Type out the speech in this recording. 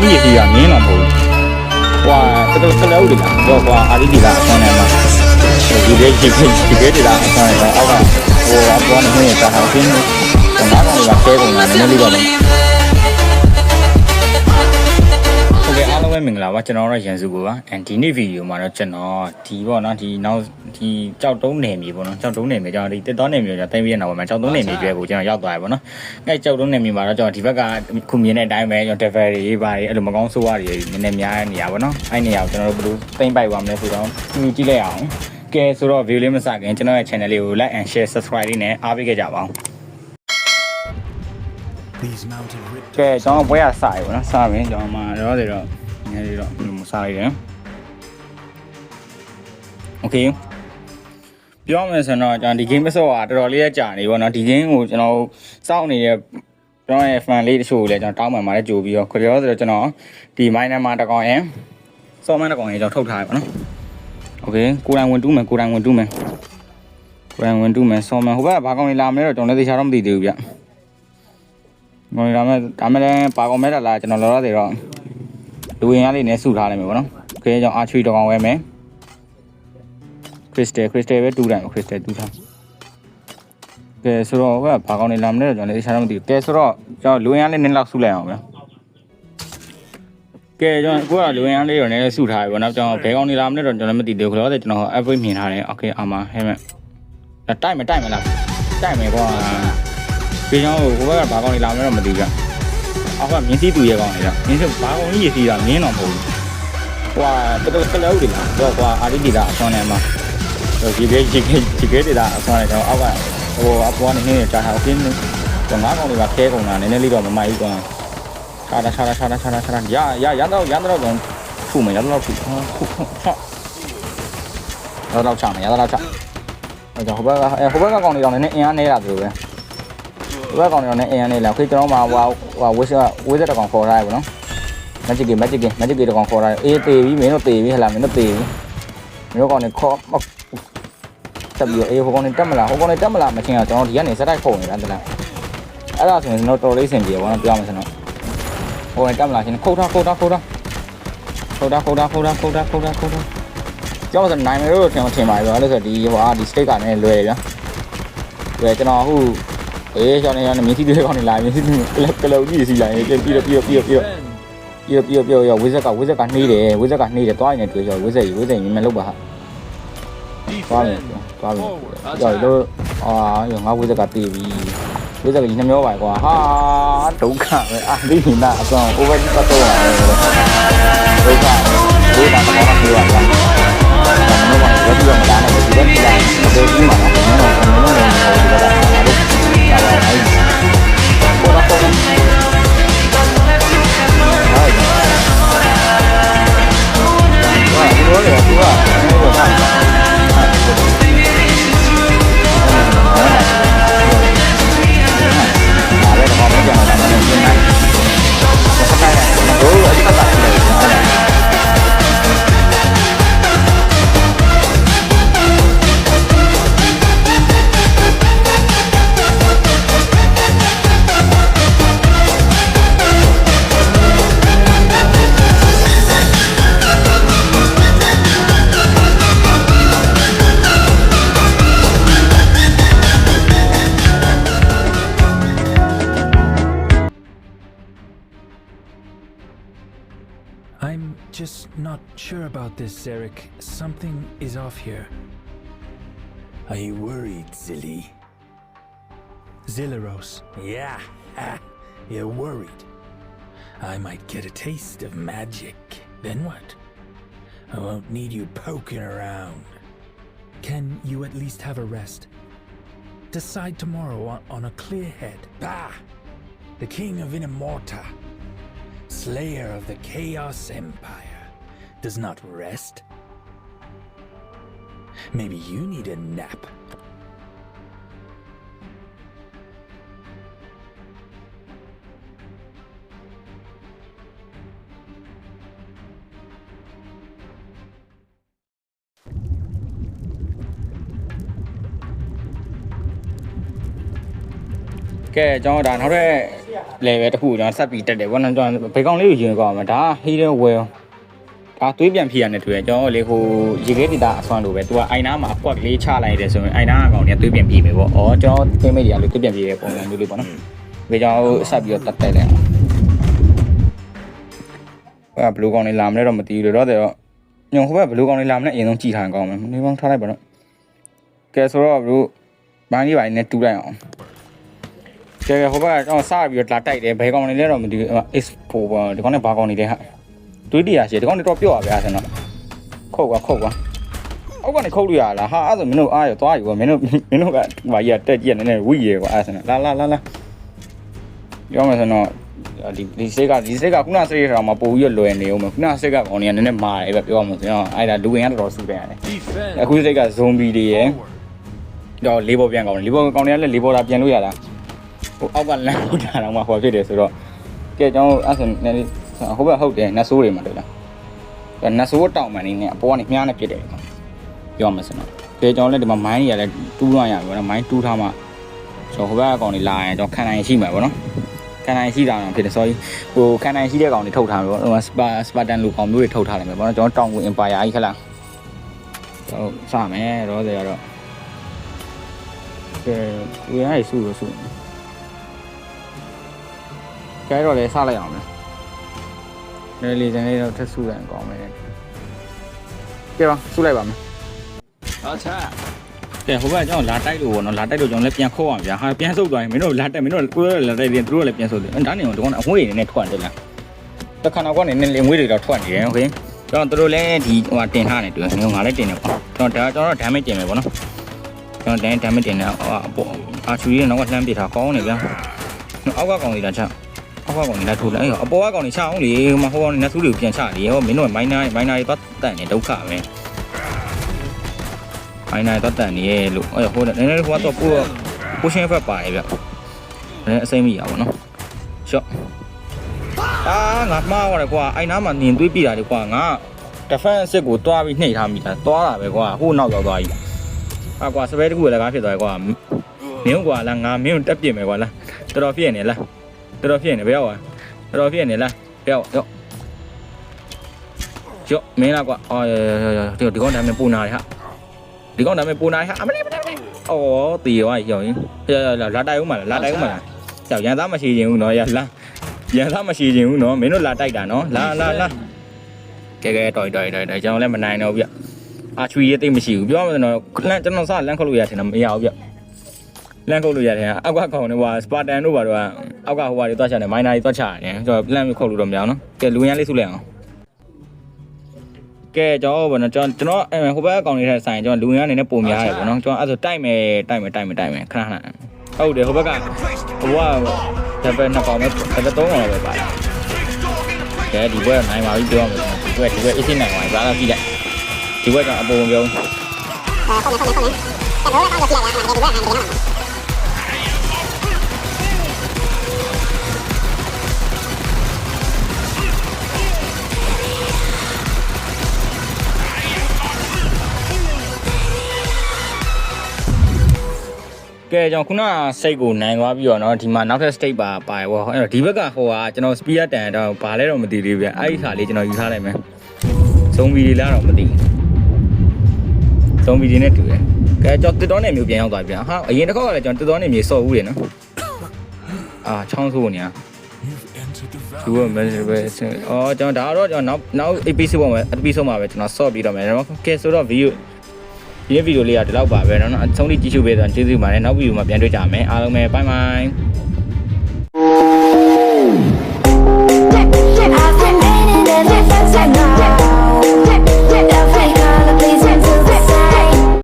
ကြီးစီကမင်းတော့မဟုတ်ဟွာတော်ကလေးဦးလာတော့ကွာအာဒီဒီလာအဆွမ်းနေမှာဒီလေးဒီလေးလာအဆွမ်းနေတော့အောက်ကဟိုအပေါ်နဲ့နေတာဟာပြင်းနေငါးကောင်တွေကခဲကုန်တာနည်းနည်းလေးတော့โอเคအားလုံးပဲမင်္ဂလာပါကျွန်တော်တို့ရန်စုကိုပါဒီနေ့ဗီဒီယိုမှာတော့ကျွန်တော်ဒီပေါ့နော်ဒီနောက်ဒီကြောက်တုံးနယ်မြေပေါ့နော်ကြောက်တုံးနယ်မြေကျွန်တော်ဒီတစ်တော်နယ်မြေကျွန်တော်တိုင်းပြီးရနောက်မှာကြောက်တုံးနယ်မြေကျွဲကိုကျွန်တော်ရောက်သွားပြီပေါ့နော်အဲကြောက်တုံးနယ်မြေမှာတော့ကျွန်တော်ဒီဘက်ကခုမြင်တဲ့အတိုင်းပဲကျွန်တော် Devil တွေပါတွေအဲ့လိုမကောင်းဆိုးရတွေနည်းနည်းများနေရပါတော့အဲ့နေရာကိုကျွန်တော်တို့ဘယ်လိုသိမ့်ပိုက်သွားမလဲဆိုတော့ကြည့်လိုက်အောင်ကဲဆိုတော့ view လေးမစခင်ကျွန်တော်ရဲ့ channel လေးကို like and share subscribe လေးနဲ့အားပေးခဲ့ကြပါအောင်ကဲကျွန်တော်ဘွဲရစရပါတော့စပြီကျွန်တော်မှာတော့တယ်တော့ငယ်လေးတော့မစားလိုက်တယ်โอเคပြောမယ်ဆိုတော့ကျွန်တော်ဒီ game မဆော့တာတော်တော်လေးကြာနေပေါ့နော်ဒီ game ကိုကျွန်တော်စောင့်နေတဲ့ကျွန်တော်ရဲ့ fan လေးတချို့ကိုလည်းကျွန်တော်တောင်းပန်ပါတယ်ကြိုပြီးတော့ခရောဆိုတော့ကျွန်တော်ဒီ miner မှာတကောင်ရင်စောမန်းတကောင်ရင်ကျွန်တော်ထုတ်ထားရပါတော့โอเคကိုယ်တိုင်ဝင်တူးမယ်စောမန်းဟိုဘက်ဘာကောင်လေးလာမလဲတော့ကျွန်တော်လည်းသိချာတော့မသိသေးဘူးဗျငွေဒါမဲ့လည်းပါကောင်မဲတာလားကျွန်တော်လောလောဆယ်တော့လူဝင်ရလေးနဲ့စုထားလိုက်မယ်ပေါ့နော်โอเคကျွန်တော်အာချွေတကောင်ဝဲမယ်ခရစ်စတယ်ပဲတူးတိုင်းခရစ်စတယ်တူးထားကဲဆိုတော့ဘာကောင်နေလာမလဲတော့ကျွန်တော်လည်းတခြားတော့မသိဘူးကဲဆိုတော့ကျွန်တော်လူဝင်ရလေးနည်းလောက်စုလိုက်အောင်ဗျာကဲကျွန်တော်ကိုကလူဝင်ရလေးတော့နည်းစုထားပြီပေါ့နော်ကျွန်တော်ဘဲကောင်နေလာမလဲတော့ကျွန်တော်လည်းမသိသေးဘူးခလို့ကျွန်တော် average မြင်ထားတယ်โอเคအာမဟဲ့မဲ့တိုက်မယ်လားတိုက်မယ်ကွာဒီကြောင့်ဟိုဘက်ကဘာကောင်နေလာမလဲတော့မသိဘူးအောက်ကမြင်းစီးသူရဲကောင်းနေတော့မြင်းစီးဘာကောင်ကြီးရစီးတာမြင်းတော့မဟုတ်ဘူးဟွာတော်ကလေးဦးလာတော့ကွာအာဒီဒီလာအဆွမ်းနေမှာဒီလေးတွေလာအဆွမ်းနေတော့အောက်ကဟိုအပေါ်ကနေနေတာဟာအပြင်းတော့ငါးကောင်တွေကခဲကုန်တာနည်းနည်းလေးတော့မမိုက်ဘူးကွာခြားရတော့တော့ဖူမယ်ရတော့ဖူတော့ချမယ်ရတော့ချအဲ့တော့ဟိုဘက်ကကောင်တွေတော့နည်းနည်းအင်အားနေတာသူပဲဒီဘက်ကောင်တွေနဲ့အင်အားနေလာခေကျွန်တော်မှာဝေးစက်တကောင်ခေါ်ထားရပါတော့ magic game တကောင်ခေါ်ထားအေးတေးပြီးမင်းတို့တေးပြီးဟလာမင်းတို့တေးပြီးမင်းတို့ကောင်တွေခေါ်တက်ပြီးအေးဟိုကောင်တွေတက်မလားမချင်းအောင်ကျွန်တော်ဒီကနေစက်တိုက်ခုံနေတာတလားအဲ့ဒါဆိုရင်ကျွန်တော်တော်လေးစင်ပြေပါတော့ပြောမယ်ဆိုတော့ဟိုကနေတက်မလားချင်းခုတ်ထားကြောက်ဆိုနိုင်မယ်လို့ထင်ပါပြီအဲ့လိုဆိုဒီဒီ state ကလည်းလွယ်တယ်ဗျာကျွန်တော်အခုအေးကျွန်တော်မြင်းစီတွေကောင်းနေလာမြင်းစီကလောက်ကြီးစီလာရင်ပြီးတော့ဝိဇက်ကနှေးတယ်တွားနေတွေ့ရောဝိဇက်မြင်မလို့ပါဟာတွားပြီကြောက်လို့ငါဝိဇက်ကတေးပြီဝိဇက်ကကြီးနှမျောပါကွာဟာဒုက္ခပဲအာဒီနာအကောင် over ပတ်တော့လာတယ်ဒုက္ခလေးတာတော့ပြောပါလားမင်းကလည်းမလာနဲ့ဒီဘက်ကလာတယ်ဒီမှာနော်ဒီဘက်ကလာတယ်I'm just not sure about this, Zarek. Something is off here. Are you worried, Zilly? Zillaros. Yeah, you're worried. I might get a taste of magic. Then what? I won't need you poking around. Can you at least have a rest? Decide tomorrow on a clear head. Bah! The king of Inamorta, slayer of the Chaos Empire, does not rest. Maybe you need a nap. Okay, ကျွန်တော်ဒါနောက်ထပ် level တစ်ခုကျွန်တော်ဆက်ပြီးတက်တယ်ဘောနော်ကျွန်တော်ဘေကောင်လေးကိုရင်ကောင်းမှာဒါ hidden well ဒါသွေးပြန်ဖြည့်ရတဲ့တွေ့ကျွန်တော်လေဟိုရေခဲဒေတာအစွမ်းလိုပဲသူကအိုင်နာမှာအကွက်လေးချလိုက်တယ်ဆိုရင်အိုင်နာအကောင်တွေကသွေးပြန်ပြေးမယ်ပေါ့ဩကျွန်တော်သိမိတ်တွေကလေသွေးပြန်ပြေးတဲ့ပုံစံမျိုးလေးပေါ့နော်ဘေကျွန်တော်ဆက်ပြီးတော့တက်တယ်လေဘလူးကောင်လေးလာမလဲတော့မသိဘူးတော့တော့ညုံဟိုဘက်ဘလူးကောင်လေးလာမလဲအရင်ဆုံးကြည့်ထားရင်ကောင်းမယ်နေပေါင်းထားလိုက်ပါတော့ကဲဆိုတော့ဘလူးဘိုင်းလေးပိုင်းနဲ့တူးလိုက်အောင်ကဲဟိုဘက်ကျွန်တော်စပြီးတော့လာတိုက်တယ်ဘယ်ကောင်လေးလဲတော့မသိဘူး X4 ပေါ့ဒီကောင်နဲ့ဘာကောင်လေးလဲဟာတွေးတရရှိဒီကောင်တော့ပြော့ပါဗျာဆင်တော့ခုတ်ကွာအောက်ကနေခုတ်လို့ရလားဟာအဲ့ဆိုမင်းတို့အားရသွားယူကွာမင်းတို့ကဘာကြီးတက်ကြည့်နေနေဝိရေကွာအဲ့ဆင်တော့လာပြောမယ်ဆိုတော့ဒီစိတ်ကခုနစိတ်ထောင်မှာပို့ပြီးလွယ်နေအောင်မခုနစိတ်ကကောင်တွေကနည်းနည်းမာတယ်ပဲပြောရမှာဆိုတော့အဲ့ဒါလူဝင်ကတော်တော်ဆူတယ်ရတယ်အခုစိတ်ကဇွန်ဘီတွေရယ်တော့လေးဘောပြန်ကောင်လေးဘောကောင်တွေကလည်းလေးဘောတာပြန်လို့ရတာဟိုအောက်ကလမ်းထုတ်တာတော့မှဟောဖြစ်တယ်ဆိုတော့ကဲကျွန်တော်အဲ့ဆိုနည်းနည်းဟိုဘက်ဟုတ်တယ်နတ်ဆိုးတွေမှာတွေ့လားနတ်ဆိုးတောင်မှန်နေနဲ့အပေါ်ကနေမြားနဲ့ပြစ်တယ်ပြောမှာဆိုတော့ကဲကျွန်တော်လည်းဒီမှာမိုင်းတွေကလည်းတူးရရပြီနော်မိုင်းတူးထားမှဆိုဟိုဘက်ကောင်တွေလာရင်ကျွန်တော်ခံနိုင်ရှိမှာပေါ့နော်ခံနိုင်ရှိတာတော့ဖြစ်တယ် sorry ဟိုခံနိုင်ရှိတဲ့ကောင်တွေထုတ်ထားပြီပေါ့ဟိုစပါတန်လူကောင်မျိုးတွေထုတ်ထားတယ်ပဲပေါ့နော်ကျွန်တော်တောင်ကို empire ကြီးခလားဟုတ်စမယ်တော့ဆိုရတော့ကဲဝေးရည်စုလို့စုကဲတော့လေစလိုက်အောင်မယ်လေစံလေးတော့ထပ်စုလိုက်ကောင်းမယ်ကဲပါစုလိုက်ပါမယ်ဟုတ်ချာကဲဟိုဘက်ကျွန်တော်လာတိုက်လို့ပေါ့နော်လာတိုက်လို့ကျွန်တော်လည်းပြန်ခေါ်အောင်ဗျာဟာပြန်ဆုပ်သွားရင်မင်းတို့လာတိုက်မင်းတို့ကိုယ်လာတိုက်ရင်သူတို့လည်းပြန်ဆုပ်တယ်ဒါနေတော့ဒီကောင်အငွေ့နေနဲ့ထွက်တယ်လားတခါတော့ကနေအငွေ့တွေတော့ထွက်နေတယ်โอเคကျွန်တော်တို့လည်းဒီဟိုမှာတင်ထားနေတွေ့ငါလည်းတင်နေပေါ့ကျွန်တော် damage တင်မယ်ပေါ့နော်ကျွန်တော် damage တင်နေအာချူကြီးနောက်ကလှမ်းပစ်ထားကောင်းနေဗျာအောက်ကကောင်လေးလာချအောက်ကကောင်လေးလာထိုးလိုက်အပေါ်ကကောင်လေးချအောင်လေမဟိုကောင်နတ်ဆူးတွေကိုပြန်ချလေဟောမင်းတို့မိုင်းနာတွေတော့တန်နေဒုက္ခပဲမိုင်းနာတော့တန်နေရဲ့လို့ဟိုနည်းနည်းဟိုတော့ပိုရှင်းဖက်ပါရဲ့ဗျအစိမ့်မိရပါတော့ရှော့ငါမှားသွားတယ်ကွာအိုင်နာမှာနင်တွေးပြတာလေကွာငါ defense စစ်ကိုတွားပြီးနှိပ်ထားမိတာတွားတာပဲကွာဟိုနောက်ရောက်သွားပြီကွာစပယ်တကူလည်းကားဖြစ်သွားတယ်ကွာမင်းကွာလားငါမင်းတက်ပြစ်မယ်ကွာလားတော်တော်ဖြစ်နေလားတော်တော်ဖြစ်နေဘယ်ရောက်อ่ะတော်တော်ဖြစ်နေလားဘယ်ရောက်ရောမင်းလားကွာအော်ဒီကောင်ဒါမှပူနာတယ်ဟာဒီကောင်ဒါမှပူနာဟာအမလေးအော်တီရောရောလာတိုက်ဦးမလားကြောက်ရန်သားမရှိခြင်းဘူးနော်ရလားရန်သားမရှိခြင်းဘူးနော်မင်းတို့လာတိုက်တာနော်လာကဲတော်ကျွန်တော်လည်းမနိုင်တော့ဗျအာချွေရေးသိမရှိဘူးပြောမှဆိုတော့ကျွန်တော်စလန့်ခုတ်လို့ရထင်တယ်မရဘူးဗျလန့်ခုတ်လို့ရတယ်အောက်ကခေါင်းတွေဟိုစပါတန်တို့ဘာတော့အောက်ကဟိုဟာတွေတွားချတယ်မိုင်းနာတွေတွားချတယ်ကျွန်တော်လန့်ခုတ်လို့တော့မရအောင်နော်ကဲလူရန်လေးစုလိုက်အောင်ကဲကျွန်တော်ဟိုနော်ကျွန်တော်ဟိုဘက်အကောင်လေးထဲဆိုင်ကျွန်တော်လူရန်အနေနဲ့ပုံများတယ်ပေါ့နော်ကျွန်တော်အဲ့ဆိုတိုက်မယ်ခဏဟုတ်တယ်ဟိုဘက်ကဟိုကဒါပဲနှစ်ပေါင်ပဲ3ပေါင်ပဲပါတယ်ဒီဘက်နိုင်ပါပြီပြောမယ်ဒီဘက်အစ်စ်နိုင်ပါပြီဘာသာကြည့်လိုက်ဒီဘက်ကအပေါ်ပြောဟုတ်တယ်ကျွန်တော်လည်းကောင်းကြည့်လိုက်ရအောင်ဒီဘက်နိုင်တယ်နော်ကဲကျွန်တော်ခုနစိတ်ကိုနိုင်သွားပြီးတော့เนาะဒီမှာနောက်ထပ် state ပါပါတယ်ဗောအဲ့တော့ဒီဘက်ကဟိုကကျွန်တော် spear တန်တော့ဘာလဲတော့မသိသေးဘူးဗျအဲ့ဒီခါလေးကျွန်တော်ယူထားလိုက်မယ်ဇုံဘီတွေလားတော့မသိဇုံဘီတွေနဲ့တူတယ်ကဲကျွန်တော်တစ်တော်နဲ့မျိုးပြန်ရောက်သွားပြန်ဟာအရင်တစ်ခေါက်ကလည်းကျွန်တော်တစ်တော်နဲ့မြေစော့ဦးတယ်နော်အာချောင်းဆိုးနေသူကမဲပဲအော်ကျွန်တော်ဒါတော့ကျွန်တော်နောက် episode မှာပဲ episode မှာပဲကျွန်တော်စော့ပြီးတော့မယ်နော်ကဲဆိုတော့ videoဒီဗီဒီယိုလေးကဒီလောက်ပါပဲเนาะအဆုံးထိကြည့်ရှုပေးတော့ကျေးဇူးပါတယ်နောက်ဗီဒီယိုမှာပြန်တွေ့ကြမယ်အားလုံးပဲ bye bye